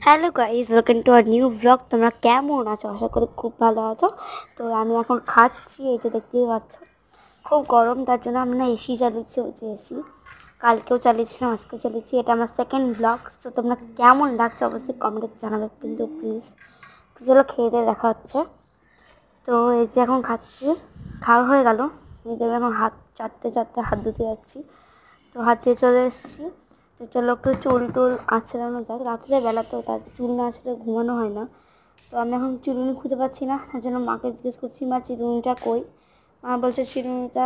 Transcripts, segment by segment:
Hello guys, welcome to our new blog. তোমরা কেমন আছো? আশা করি খুব ভালো আছো। তো আমি এখন খাচ্ছি, এই যে দেখতেই পাচ্ছ। খুব গরম, তার জন্য আমি না এসি চালিয়েছি, ওই যে এসি। কালকেও চালিয়েছিলাম, আজকেও চালিয়েছি। এটা আমার সেকেন্ড ব্লগ। তো তোমরা কেমন লাগছে অবশ্যই কমেন্টে জানাবে কিন্তু প্লিজ। তো চলো খেয়ে দিয়ে দেখা হচ্ছে। তো এই যে এখন খাচ্ছি, খাওয়া হয়ে গেল। এই যে এখন হাত চারটে চারটে হাত ধুতে যাচ্ছি। তো হাত ধুয়ে চলে এসেছি। তো চলো একটু চুল টুল আঁচড়ানো যাক, রাত্রে বেলা তো, তার চুল না আঁচড়ে ঘুমানো হয় না। তো আমি এখন চিরুনি খুঁজে পাচ্ছি না, তার জন্য মাকে জিজ্ঞেস করছি, মা চিরুনিটা কই? মা বলছে চিরুনিটা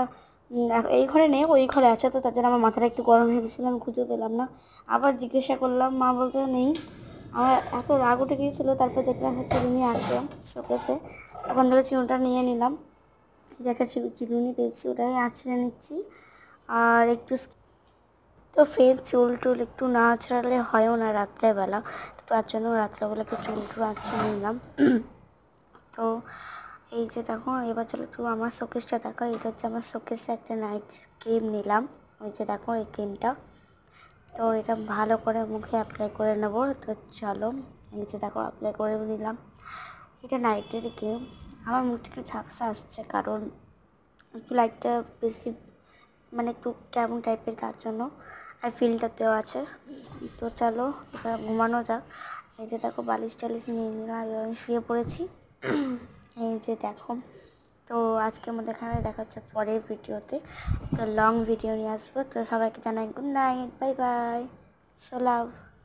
এই ঘরে নেই, ওই ঘরে আছে। তো তার জন্য আমার মাথাটা একটু গরম হয়ে গেছিলো, আমি খুঁজে পেলাম না। আবার জিজ্ঞাসা করলাম, মা বলছে নেই। আমার এত রাগ উঠে গিয়েছিলো, তারপর দেখলাম চিরুনি আছে শোকেসে। তখন ধরে চিরুনিটা নিয়ে নিলাম। একটা চিরুনি পেয়েছি, ওটাই আঁচড়ে নিচ্ছি। আর একটু তো ফের চুল টুল একটু না আঁচড়ালে হয়ও না রাত্রেবেলা, তো তার জন্য রাত্রেবেলা একটু চুল টুল আঁচড়ে নিলাম। তো এই যে দেখো, এবার চলো একটু আমার শোকেসটা দেখো। এটা হচ্ছে আমার শোকেসে একটা নাইট ক্রিম নিলাম। ওই যে দেখো এই ক্রিমটা। তো এটা ভালো করে মুখে অ্যাপ্লাই করে নেবো। তো চলো, এই যে দেখো অ্যাপ্লাই করে নিলাম। এটা নাইটের ক্রিম। আমার মুখটা একটু ঝাপসা আসছে, কারণ একটু লাইটটা বেশি, মানে একটু কেমন টাইপের, তার জন্য। আর ফিল্টারতেও আছে। তো চলো এবার ঘুমানো যাক। এই যে দেখো বালিশ টালিশ নিয়ে নিলাম, আর আমি শুয়ে পড়েছি। এই যে দেখো। তো আজকে আমাদের এখানে দেখা হচ্ছে পরের ভিডিওতে। একটা লং ভিডিও নিয়ে আসবো। তো সবাইকে জানাই good night, bye bye, so লাভ।